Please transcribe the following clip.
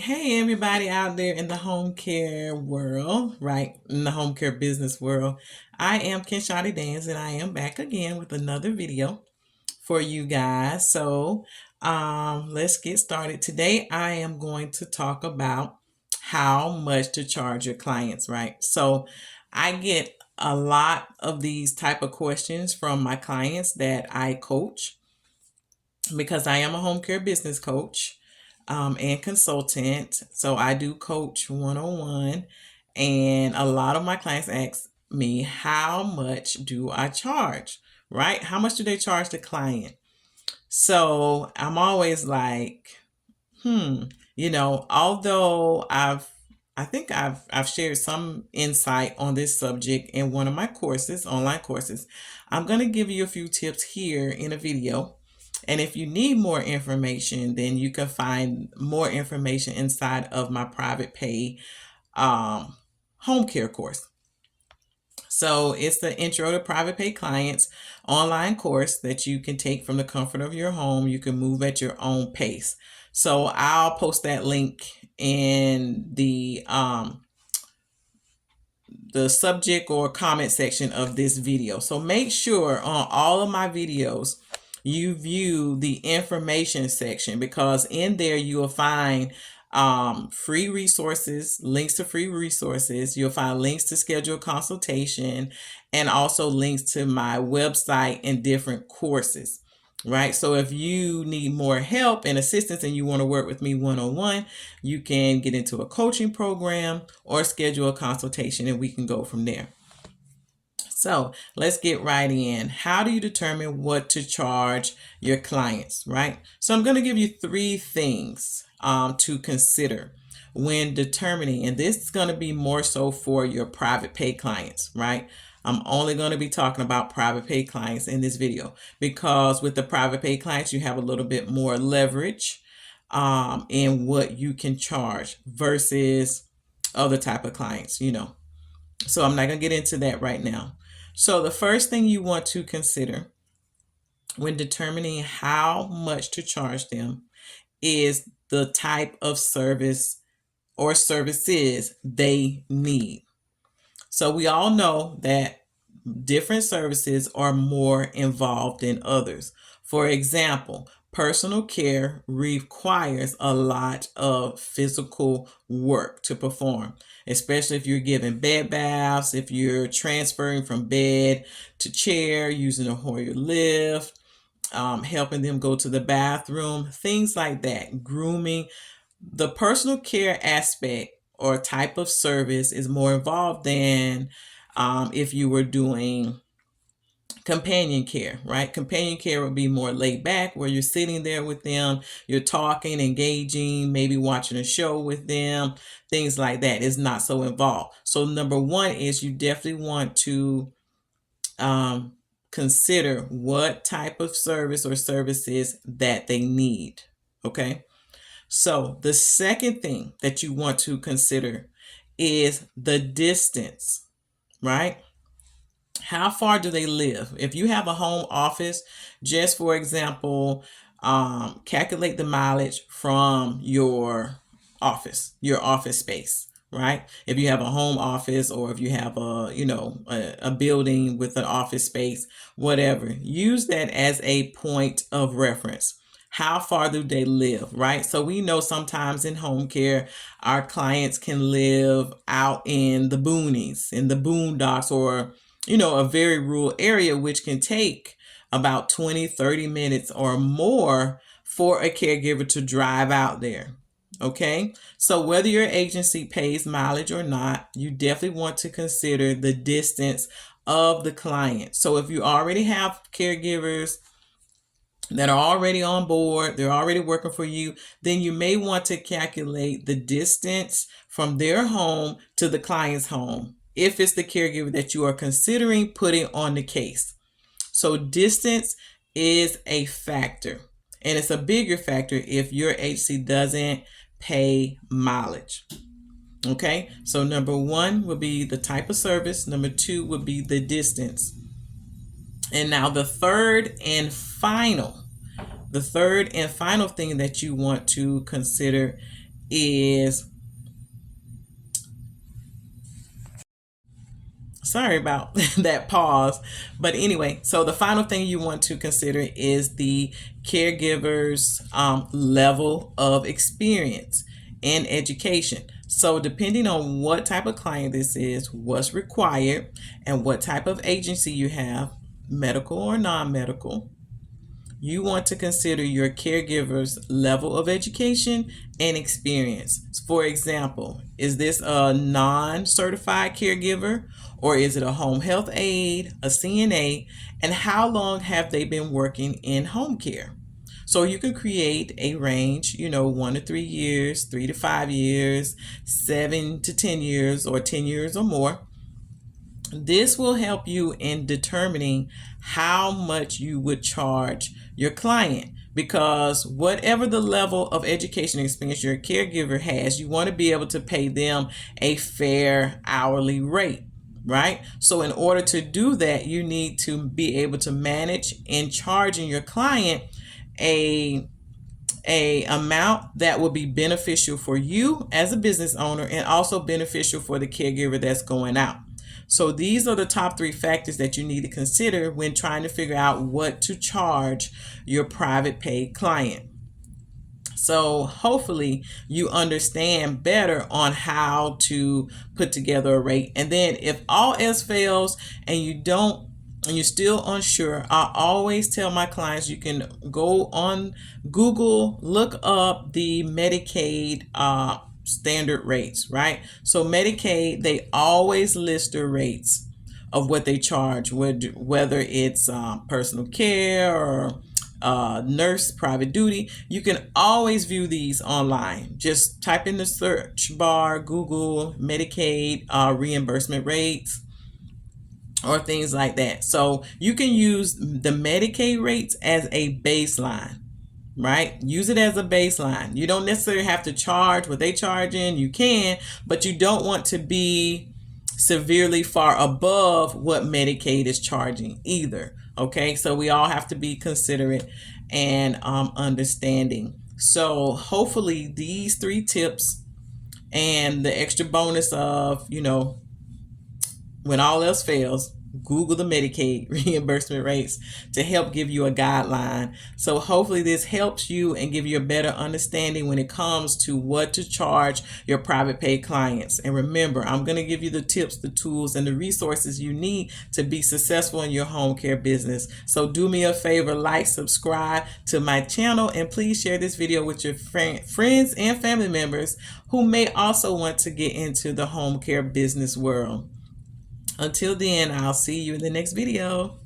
Hey everybody out there in the home care world, right? In the home care business world. I am Kenshadi Dance and I am back again with another video for you guys. Let's get started. Today I am going to talk about how much to charge your clients, right? So I get a lot of these type of questions from my clients that I coach because I am a home care business coach and consultant. So I do coach one-on-one, and a lot of my clients ask me, how much do I charge? Right? How much do they charge the client? So I'm always like, although I think I've shared some insight on this subject in one of my courses, online courses. I'm going to give you a few tips here in a video. And if you need more information, then you can find more information inside of my private pay home care course. So it's the Intro to Private Pay Clients online course that you can take from the comfort of your home. You can move at your own pace. So I'll post that link in the subject or comment section of this video. So make sure on all of my videos you view the information section, because in there you will find free resources, links to free resources. You'll find links to schedule a consultation, and also links to my website and different courses. Right. So if you need more help and assistance and you want to work with me one-on-one, you can get into a coaching program or schedule a consultation, and we can go from there. So let's get right in. How do you determine what to charge your clients, right? So I'm going to give you 3 things to consider when determining, and this is going to be more so for your private pay clients, right? I'm only going to be talking about private pay clients in this video, because with the private pay clients, you have a little bit more leverage in what you can charge versus other type of clients, So I'm not going to get into that right now. So the first thing you want to consider when determining how much to charge them is the type of service or services they need. So we all know that different services are more involved than others. For example, personal care requires a lot of physical work to perform, especially if you're giving bed baths, if you're transferring from bed to chair, using a Hoyer lift, helping them go to the bathroom, things like that, grooming. The personal care aspect or type of service is more involved than if you were doing companion care, right? Companion care would be more laid back, where you're sitting there with them, you're talking, engaging, maybe watching a show with them, things like that. Is not so involved. So number 1 is you definitely want to consider what type of service or services that they need, okay? So the second thing that you want to consider is the distance, right? How far do they live? If you have a home office, just for example, calculate the mileage from your office space, right? If you have a home office, or if you have a building with an office space, whatever, use that as a point of reference. How far do they live, right? So we know sometimes in home care, our clients can live out in the boonies, in the boondocks, or a very rural area, which can take about 20-30 minutes or more for a caregiver to drive out there. Okay, so whether your agency pays mileage or not, you definitely want to consider the distance of the client. So if you already have caregivers that are already on board, they're already working for you, then you may want to calculate the distance from their home to the client's home, if it's the caregiver that you are considering putting on the case. So distance is a factor, and it's a bigger factor if your agency doesn't pay mileage. Okay, so number 1 would be the type of service. Number 2 would be the distance. And now the third and final thing that you want to consider is, sorry about that pause, but anyway, so the final thing you want to consider is the caregiver's level of experience in education. So depending on what type of client this is, what's required, and what type of agency you have, medical or non-medical, you want to consider your caregiver's level of education and experience. For example, is this a non-certified caregiver, or is it a home health aide, a CNA, and how long have they been working in home care? So you can create a range, 1 to 3 years, 3 to 5 years, 7 to 10 years, or 10 years or more. This will help you in determining how much you would charge your client, because whatever the level of education experience your caregiver has, you want to be able to pay them a fair hourly rate, right? So in order to do that, you need to be able to manage in charging your client a amount that will be beneficial for you as a business owner and also beneficial for the caregiver that's going out. So these are the top 3 factors that you need to consider when trying to figure out what to charge your private paid client. So hopefully you understand better on how to put together a rate. And then if all else fails and you're still unsure, I always tell my clients you can go on Google, look up the Medicaid standard rates, right? So Medicaid, they always list their rates of what they charge, whether it's personal care or nurse private duty. You can always view these online. Just type in the search bar, Google Medicaid reimbursement rates or things like that. So you can use the Medicaid rates as a baseline, right? Use it as a baseline. You don't necessarily have to charge what they charge in. You can, but you don't want to be severely far above what Medicaid is charging either. Okay, so we all have to be considerate and understanding. So hopefully these 3 tips and the extra bonus of, when all else fails, Google the Medicaid reimbursement rates to help give you a guideline. So hopefully this helps you and give you a better understanding when it comes to what to charge your private pay clients. And remember, I'm going to give you the tips, the tools, and the resources you need to be successful in your home care business. So do me a favor, like, subscribe to my channel, and please share this video with your friends and family members who may also want to get into the home care business world. Until then, I'll see you in the next video.